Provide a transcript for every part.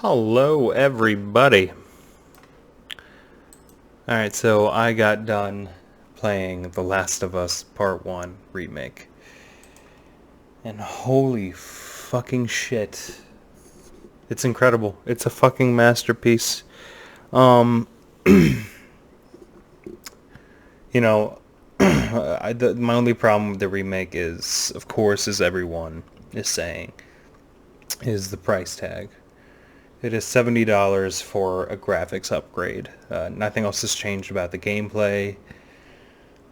Hello, everybody. Alright, so I got done playing The Last of Us Part 1 Remake. And holy fucking shit. It's incredible. It's a fucking masterpiece. Um, you know, my only problem with the remake is, of course, as everyone is saying, is the price tag. It is $70 for a graphics upgrade. Nothing else has changed about the gameplay.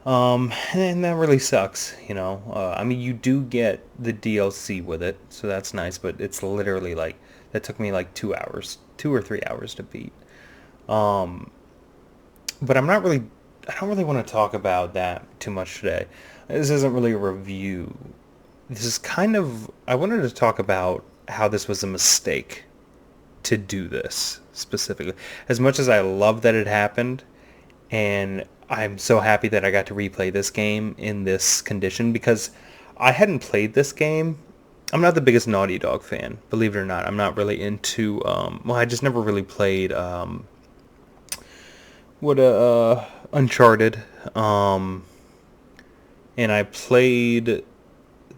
And that really sucks. I mean, you do get the DLC with it, so that's nice, but it's literally like, that took me like 2 hours, 2 or 3 hours to beat. Um, but I don't really want to talk about that too much today. This isn't really a review. This is I wanted to talk about how this was a mistake to do this specifically. As much as I love that it happened, and I'm so happy that I got to replay this game in this condition because I hadn't played this game. I'm not the biggest Naughty Dog fan, believe it or not. I'm not really into. I just never really played. Uncharted. And I played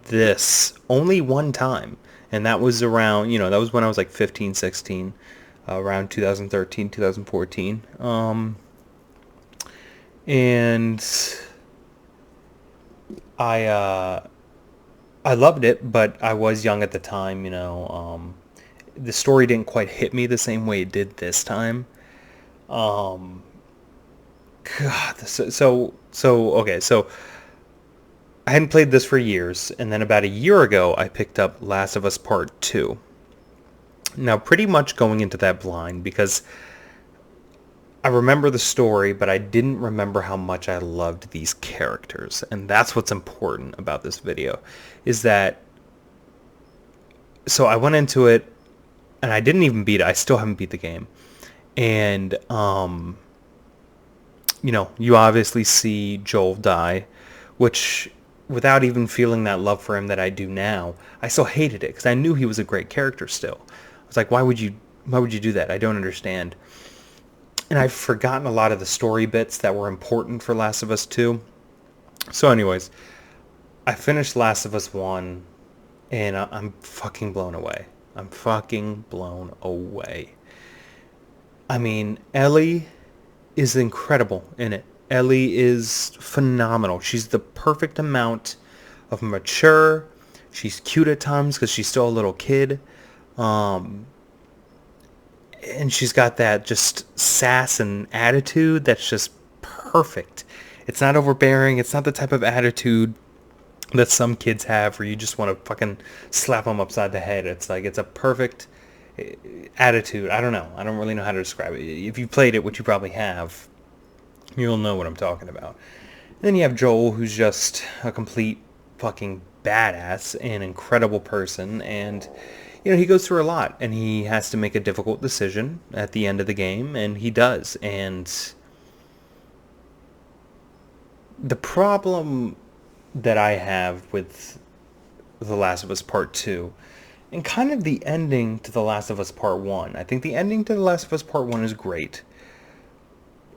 this only one time, and that was around. That was when I was like 15, 16, around 2013, 2014. And I I loved it, but I was young at the time. The story didn't quite hit me the same way it did this time. Um, God, okay, so I hadn't played this for years, and then about a year ago, I picked up Last of Us Part 2. Now, pretty much going into that blind, because I remember the story, but I didn't remember how much I loved these characters. And that's what's important about this video, is that, so I went into it, and I didn't even beat it. I still haven't beat the game. And, you obviously see Joel die, which, without even feeling that love for him that I do now, I still hated it, because I knew he was a great character still. I was like, why would you do that? I don't understand. And I've forgotten a lot of the story bits that were important for Last of Us 2. So anyways, I finished Last of Us 1, and I'm fucking blown away. I'm fucking blown away. I mean, Ellie is incredible in it. Ellie is phenomenal. She's the perfect amount of mature. She's cute at times because she's still a little kid. Um, and she's got that just sass and attitude that's just perfect. It's not overbearing. It's not the type of attitude that some kids have where you just want to fucking slap them upside the head. It's like it's a perfect attitude. I don't know. I don't really know how to describe it. If you played it, which you probably have, you'll know what I'm talking about. And then you have Joel, who's just a complete fucking badass and incredible person, and he goes through a lot, and he has to make a difficult decision at the end of the game, and he does. And the problem that I have with The Last of Us Part 2, and kind of the ending to The Last of Us Part 1, I think the ending to The Last of Us Part 1 is great,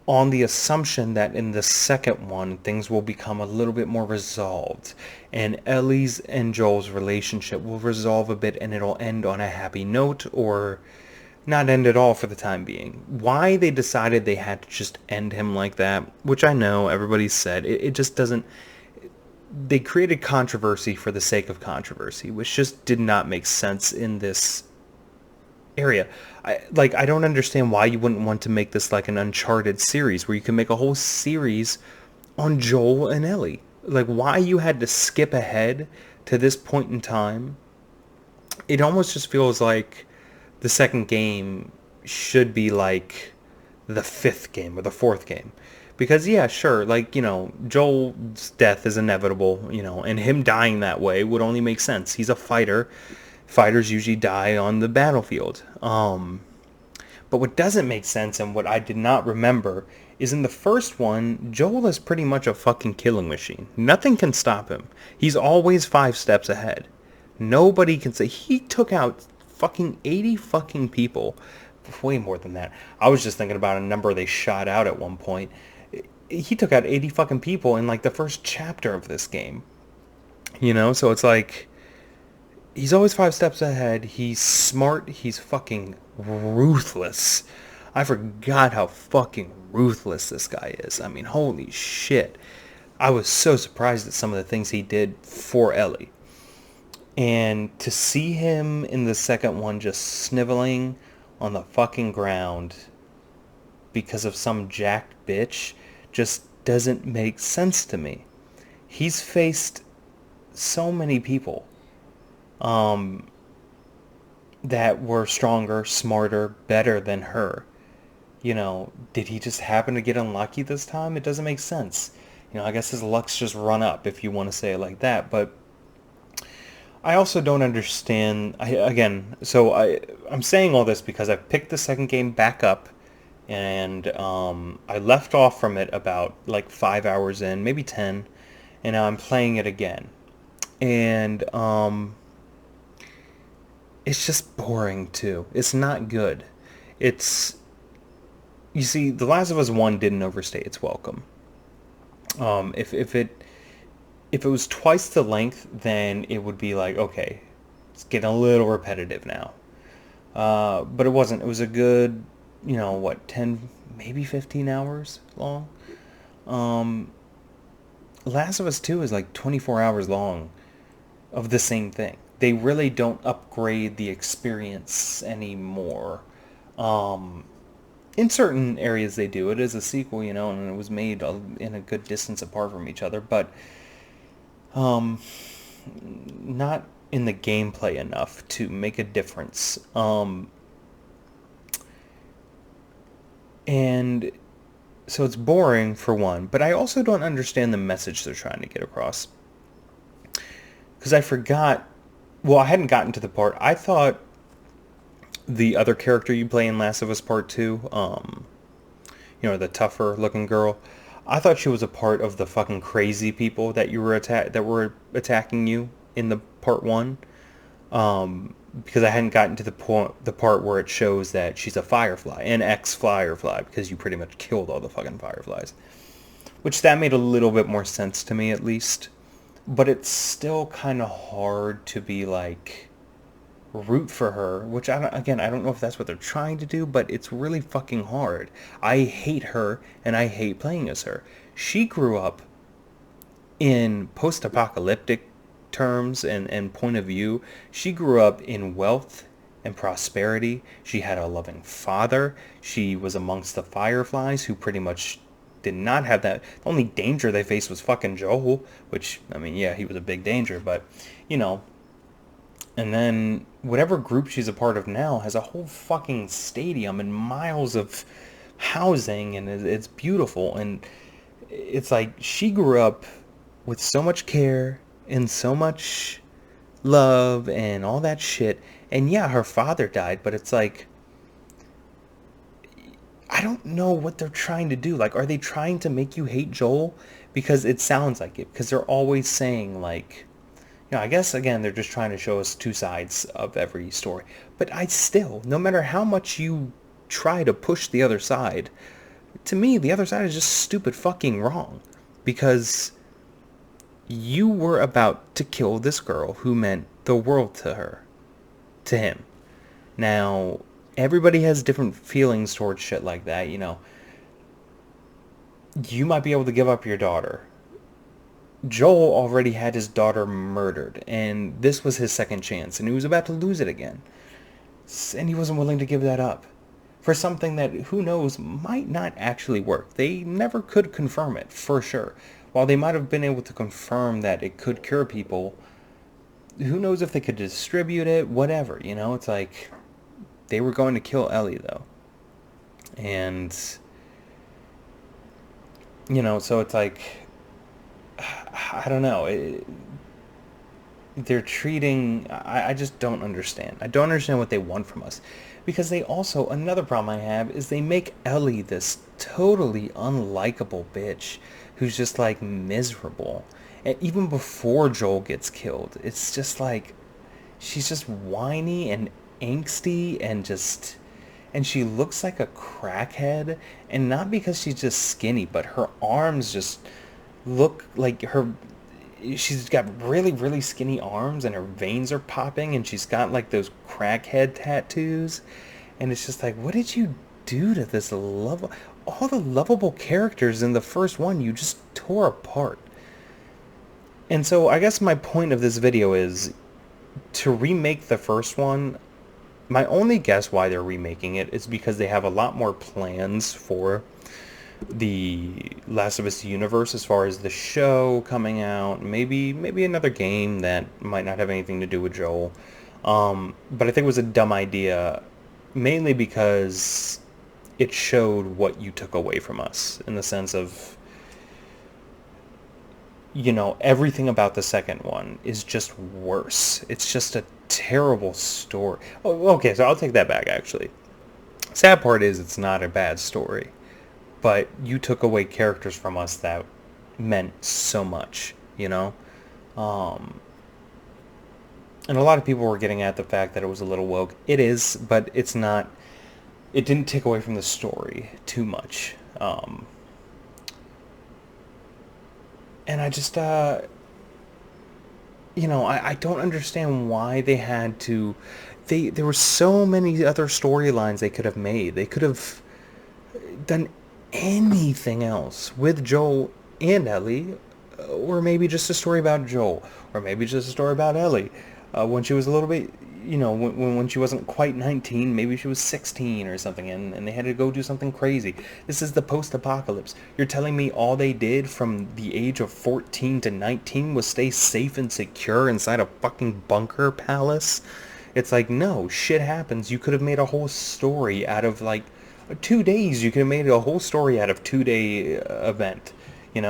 on the assumption that in the second one, things will become a little bit more resolved, and Ellie's and Joel's relationship will resolve a bit, and it'll end on a happy note, or not end at all for the time being. Why they decided they had to just end him like that, which I know everybody said, it just doesn't... They created controversy for the sake of controversy, which just did not make sense in this area. I don't understand why you wouldn't want to make this like an Uncharted series where you can make a whole series on Joel and Ellie. Like, why you had to skip ahead to this point in time. It almost just feels like the second game should be like the fifth game or the fourth game. Because, yeah, sure, Joel's death is inevitable, and him dying that way would only make sense. He's a fighter. Fighters usually die on the battlefield. But what doesn't make sense, and what I did not remember, is in the first one, Joel is pretty much a fucking killing machine. Nothing can stop him. He's always 5 steps ahead. Nobody can say... He took out fucking 80 fucking people. Way more than that. I was just thinking about a number they shot out at one point. He took out 80 fucking people in like the first chapter of this game. You know, so it's like he's always 5 steps ahead. He's smart. He's fucking ruthless. I forgot how fucking ruthless this guy is. I mean, holy shit. I was so surprised at some of the things he did for Ellie. And to see him in the second one just sniveling on the fucking ground because of some jacked bitch just doesn't make sense to me. He's faced so many people um, that were stronger, smarter, better than her. You know, did he just happen to get unlucky this time? It doesn't make sense. You know, I guess his luck's just run up if you want to say it like that. But I also don't understand. I'm saying all this because I picked the second game back up, and I left off from it about like 5 hours in, maybe 10, and now I'm playing it again, and it's just boring too. It's not good. It's You see, The Last of Us One didn't overstay its welcome. If it was twice the length, then it would be like, okay, it's getting a little repetitive now. But it wasn't. It was a good, 10, maybe 15 hours long. Um, Last of Us 2 is like 24 hours long of the same thing. They really don't upgrade the experience anymore. Um, in certain areas they do. It is a sequel, and it was made in a good distance apart from each other, but um, not in the gameplay enough to make a difference. And so it's boring for one, but I also don't understand the message they're trying to get across. Because I forgot, well, I hadn't gotten to the part, I thought the other character you play in Last of Us Part 2, the tougher looking girl, I thought she was a part of the fucking crazy people that that were attacking you in the Part 1. Because I hadn't gotten to the part where it shows that she's a firefly, an ex-firefly, because you pretty much killed all the fucking fireflies. Which that made a little bit more sense to me, at least. But it's still kind of hard to be like root for her, which I don't know if that's what they're trying to do, but it's really fucking hard. I hate her and I hate playing as her. She grew up in post-apocalyptic terms and point of view. She grew up in wealth and prosperity. She had a loving father. She was amongst the fireflies who pretty much did not have that. The only danger they faced was fucking Joel, which, I mean, yeah, he was a big danger, but, and then whatever group she's a part of now has a whole fucking stadium and miles of housing, and it's beautiful. And it's like she grew up with so much care and so much love and all that shit. And yeah, her father died, but it's like, I don't know what they're trying to do. Like, are they trying to make you hate Joel? Because it sounds like it. Because they're always saying, like, I guess, again, they're just trying to show us two sides of every story. But no matter how much you try to push the other side, to me, the other side is just stupid fucking wrong. Because you were about to kill this girl who meant the world to him. Now, everybody has different feelings towards shit like that, You might be able to give up your daughter. Joel already had his daughter murdered, and this was his second chance, and he was about to lose it again. And he wasn't willing to give that up for something that, who knows, might not actually work. They never could confirm it, for sure. While they might have been able to confirm that it could cure people, who knows if they could distribute it, whatever, It's like, they were going to kill Ellie, though. And, so it's like, I don't know. They're treating... I just don't understand. I don't understand what they want from us. Because they also... Another problem I have is they make Ellie this totally unlikable bitch who's just, like, miserable. And even before Joel gets killed, it's just like... She's just whiny and angsty and she looks like a crackhead, and not because she's just skinny, but her arms just look like she's got really, really skinny arms, and her veins are popping, and she's got like those crackhead tattoos, and it's just like, what did you do to this love? All the lovable characters in the first one you just tore apart. And so I guess my point of this video is to remake the first one. My only guess why they're remaking it is because they have a lot more plans for the Last of Us universe, as far as the show coming out, maybe another game that might not have anything to do with Joel. But I think it was a dumb idea, mainly because it showed what you took away from us, in the sense of, everything about the second one is just worse. It's just a terrible story. Oh, okay, so I'll take that back, actually. Sad part is it's not a bad story, but you took away characters from us that meant so much, and a lot of people were getting at the fact that it was a little woke. It is, but it's not. It didn't take away from the story too much. And I just, I don't understand why they had to. There were so many other storylines they could have made. They could have done anything else with Joel and Ellie, or maybe just a story about Joel, or maybe just a story about Ellie when she was a little bit, when she wasn't quite 19, maybe she was 16 or something, and they had to go do something crazy. This is the post-apocalypse. You're telling me all they did from the age of 14 to 19 was stay safe and secure inside a fucking bunker palace? It's like, no, shit happens. You could have made a whole story out of, like, 2 days. You could have made a whole story out of 2-day event. You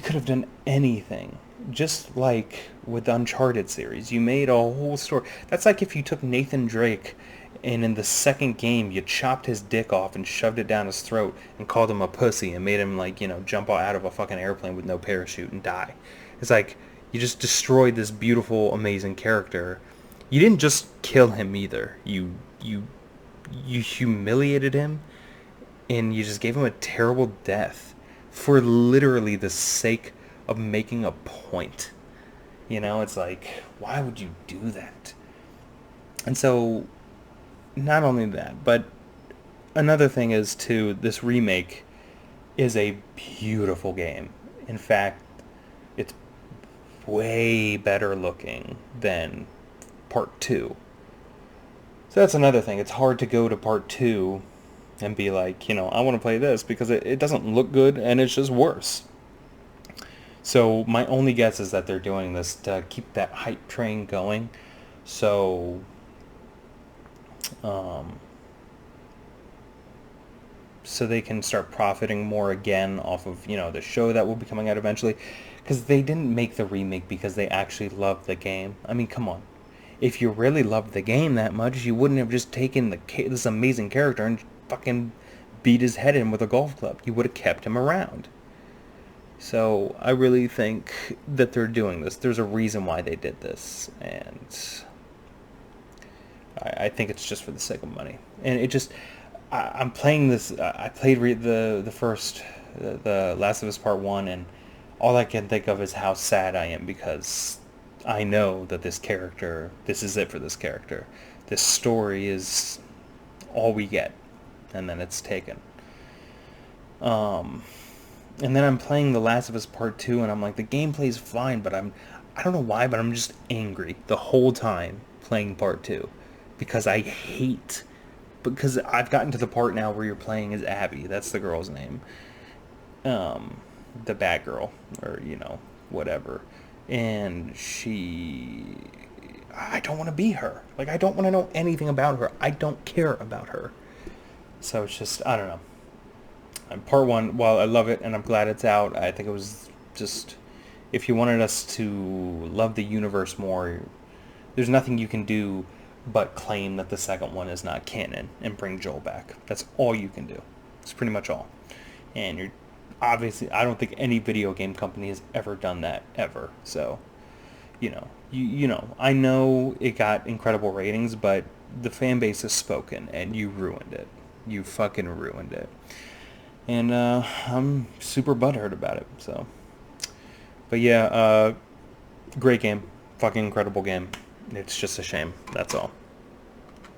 could have done anything. Just like with the Uncharted series, you made a whole story. That's like if you took Nathan Drake and in the second game you chopped his dick off and shoved it down his throat and called him a pussy and made him, like, jump out of a fucking airplane with no parachute and die. It's like you just destroyed this beautiful, amazing character. You didn't just kill him either. You humiliated him, and you just gave him a terrible death for literally the sake of making a point. It's like, why would you do that? And so, not only that, but another thing is, too, this remake is a beautiful game. In fact, it's way better looking than Part 2. So that's another thing. It's hard to go to Part 2 and be like, I want to play this, because it doesn't look good and it's just worse. So my only guess is that they're doing this to keep that hype train going. So, so they can start profiting more again off of, the show that will be coming out eventually. Because they didn't make the remake because they actually loved the game. I mean, come on. If you really loved the game that much, you wouldn't have just taken this amazing character and fucking beat his head in with a golf club. You would have kept him around. So I really think that they're doing this. There's a reason why they did this, and I think it's just for the sake of money. And it just, I'm playing this. I played the first, the Last of Us Part 1, and all I can think of is how sad I am, because I know that this is it for this character. This story is all we get, and then it's taken. And then I'm playing The Last of Us Part 2, and I'm like, the gameplay's fine, but I don't know why, but I'm just angry the whole time playing Part 2. Because because I've gotten to the part now where you're playing as Abby. That's the girl's name. The bad girl, or, whatever. And I don't want to be her. Like, I don't want to know anything about her. I don't care about her. So it's just, I don't know. Part 1, while I love it and I'm glad it's out, I think it was just, if you wanted us to love the universe more, there's nothing you can do but claim that the second one is not canon and bring Joel back. That's all you can do. It's pretty much all. And you're obviously, I don't think any video game company has ever done that, ever. So, you know, I know it got incredible ratings, but the fan base has spoken, and you ruined it. You fucking ruined it. And I'm super butthurt about it. So, but yeah, great game, fucking incredible game. It's just a shame. That's all.